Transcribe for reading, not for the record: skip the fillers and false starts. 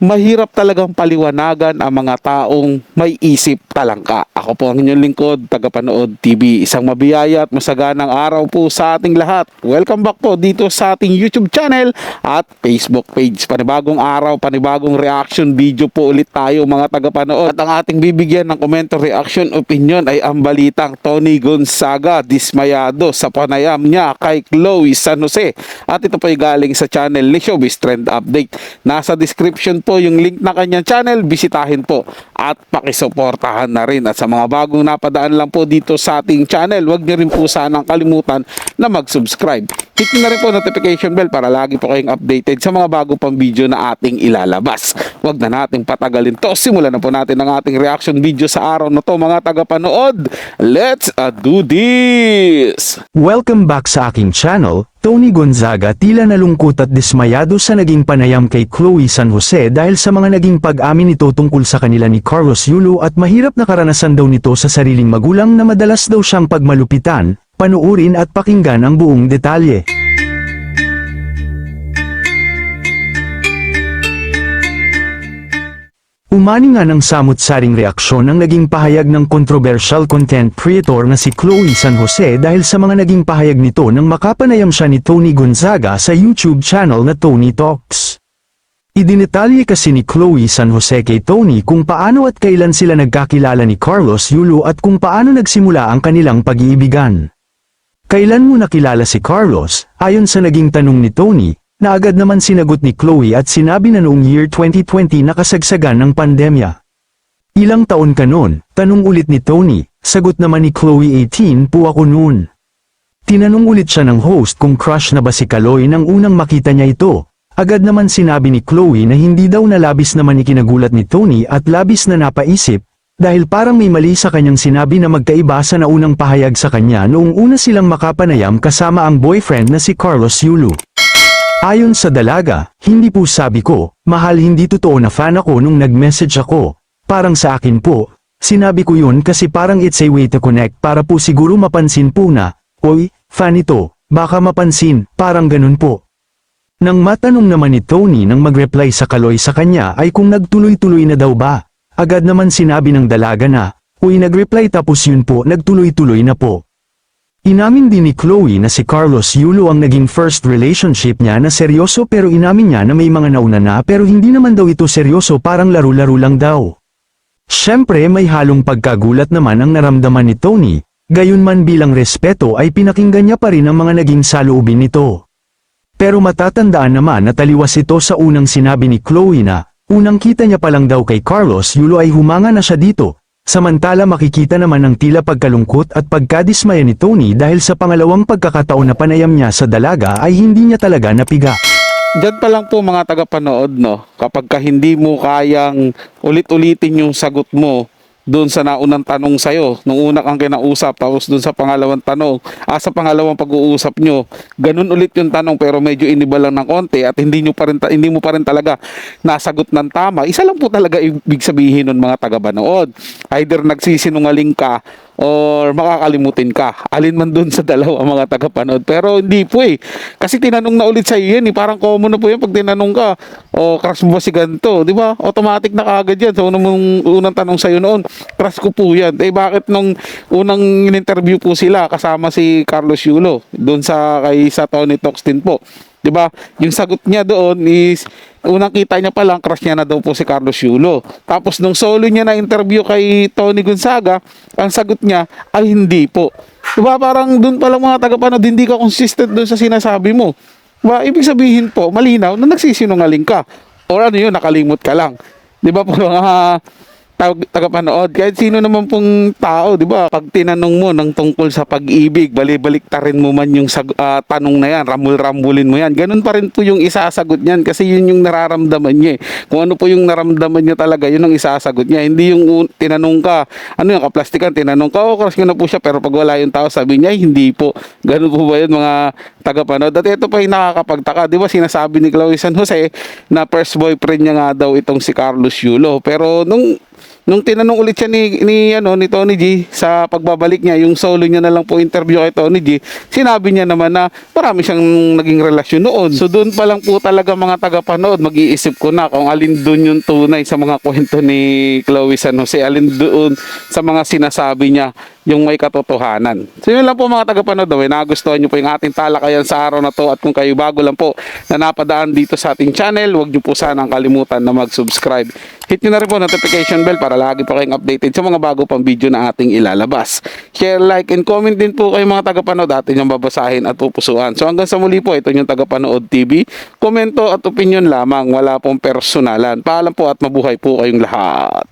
mahirap talagang paliwanagan ang mga taong may isip talangka. Ako po ang inyong lingkod, tagapanood TV. Isang mabiyaya at masaganang araw po sa ating lahat. Welcome back po dito sa ating YouTube channel at Facebook page. Panibagong araw, panibagong reaction video po ulit tayo mga tagapanood. At ang ating bibigyan ng komento, reaction, opinion ay ang balitang Tony Gonzaga dismayado sa panayam niya kay Chloe San Jose. At ito po ay galing sa channel ni Showbiz Trend Update. Nasa description po yung link na kanyang channel, bisitahin po at pakisuportahan na rin. At sa mga bagong napadaan lang po dito sa ating channel, huwag niyo rin po sanang kalimutan na mag-subscribe. Hit na rin po notification bell para lagi po kayong updated sa mga bago pang video na ating ilalabas. Huwag na nating patagalin to. Simulan na po natin ang ating reaction video sa araw na to mga tagapanood. Let's do this! Welcome back sa aking channel. Tony Gonzaga tila nalungkot at dismayado sa naging panayam kay Chloe San Jose dahil sa mga naging pag-amin nito tungkol sa kanila ni Carlos Yulo at mahirap na karanasan daw nito sa sariling magulang na madalas daw siyang pagmalupitan. Panuurin at pakinggan ang buong detalye. Umani nga ng samut-saring reaksyon ang naging pahayag ng controversial content creator na si Chloe San Jose dahil sa mga naging pahayag nito nang makapanayam siya ni Tony Gonzaga sa YouTube channel na Tony Talks. Idinetalye kasi ni Chloe San Jose kay Tony kung paano at kailan sila nagkakilala ni Carlos Yulo at kung paano nagsimula ang kanilang pag-iibigan. Kailan mo nakilala si Carlos? Ayon sa naging tanong ni Tony, na agad naman sinagot ni Chloe at sinabi na noong year 2020 nakasagsagan ng pandemya. Ilang taon ka nun? Tanong ulit ni Tony, sagot naman ni Chloe 18 po ako noon. Tinanong ulit siya ng host kung crush na ba si Chloe nang unang makita niya ito. Agad naman sinabi ni Chloe na hindi daw na labis naman ikinagulat ni Tony at labis na napaisip, dahil parang may mali sa kanyang sinabi na magkaiba sa naunang pahayag sa kanya noong una silang makapanayam kasama ang boyfriend na si Carlos Yulo. Ayon sa dalaga, hindi po sabi ko, mahal hindi totoo na fan ako nung nag-message ako. Parang sa akin po, sinabi ko yun kasi parang it's a way to connect para po siguro mapansin po na, oy, fan ito, baka mapansin, parang ganun po. Nang matanong naman ni Tony nang mag-reply sa Chloe sa kanya ay kung nagtuloy-tuloy na daw ba, agad naman sinabi ng dalaga na, uy nag-reply tapos yun po nagtuloy-tuloy na po. Inamin din ni Chloe na si Carlos Yulo ang naging first relationship niya na seryoso pero inamin niya na may mga nauna na pero hindi naman daw ito seryoso parang laro-laro lang daw. Siyempre may halong pagkagulat naman ang naramdaman ni Tony, gayunman bilang respeto ay pinakinggan niya pa rin ang mga naging saloobin nito. Pero matatandaan naman na taliwas ito sa unang sinabi ni Chloe na, unang kita niya pa lang daw kay Carlos Yulo ay humanga na siya dito. Samantala makikita naman ang tila pagkalungkot at pagkadismaya ni Tony dahil sa pangalawang pagkakataon na panayam niya sa dalaga ay hindi niya talaga napiga. Diyan pa lang po mga tagapanood, no? Kapag ka hindi mo kayang ulit-ulitin yung sagot mo doon sa naunang tanong sa'yo, nung una kang kinausap, tapos doon sa pangalawang tanong, sa pangalawang pag-uusap nyo, ganun ulit yung tanong pero medyo iniba lang ng konti at hindi mo pa rin talaga nasagot ng tama. Isa lang po talaga ibig sabihin nun mga tagapanood. Either nagsisinungaling ka or makakalimutin ka. Alin man dun sa dalawa mga tagapanood. Pero hindi po eh. Kasi tinanong na ulit sa iyo yan eh. Parang common na po yan pag tinanong ka, crush mo ba si ganito? Di ba? Automatic na kaagad yan. So unang tanong sa iyo noon, crush ko po yan. Eh bakit nung unang in-interview po sila kasama si Carlos Yulo doon sa Tony Talks din po. 'Di ba? Yung sagot niya doon is unang kita niya pa lang crush niya na daw po si Carlos Yulo. Tapos nung solo niya na interview kay Tony Gonzaga, ang sagot niya ay hindi po. 'Di ba? Parang doon pa lang mga tagapanood hindi ka consistent doon sa sinasabi mo. 'Di ba? Ibig sabihin po, malinaw na nagsisinungaling ka. Or ano 'yun, nakalimot ka lang. 'Di ba po mga tagapanood, kahit sino naman pong tao, di ba? Pag tinanong mo ng tungkol sa pag-ibig, bali-baliktarin mo man yung tanong na yan, rambul-rambulin mo yan, ganun pa rin po yung isasagot niyan kasi yun yung nararamdaman niya eh. Kung ano po yung naramdaman niya talaga, yun ang isasagot niya. Hindi yung tinanong ka, ano yung kaplastikan, tinanong ka, crush ko na po siya, pero pag wala yung tao, sabi niya, hindi po. Ganun po ba yun mga tagapanood? At ito pa yung nakakapagtaka, di ba? Sinasabi ni Chloe San Jose na first boyfriend niya nga daw itong si Carlos Yulo. Pero nung nung tinanong ulit siya ni Tony G sa pagbabalik niya, yung solo niya na lang po interview kay Tony G, sinabi niya naman na marami siyang naging relasyon noon. So doon pa lang po talaga mga tagapanood, mag-iisip ko na kung alin doon yung tunay sa mga kwento ni Chloe San Jose, alin doon sa mga sinasabi niya yung may katotohanan. So yun lang po mga tagapanood, nagustuhan nyo po yung ating talakayan sa araw na to, at kung kayo bago lang po na napadaan dito sa ating channel, huwag nyo po sanang kalimutan na mag-subscribe. Hit nyo na rin po notification bell para lagi po kayong updated sa mga bago pang video na ating ilalabas. Share, like, and comment din po kayo mga tagapanood, atin yung babasahin at pupusuan. So hanggang sa muli po, ito yung Tagapanood TV. Komento at opinion lamang, wala pong personalan. Paalam po at mabuhay po kayong lahat.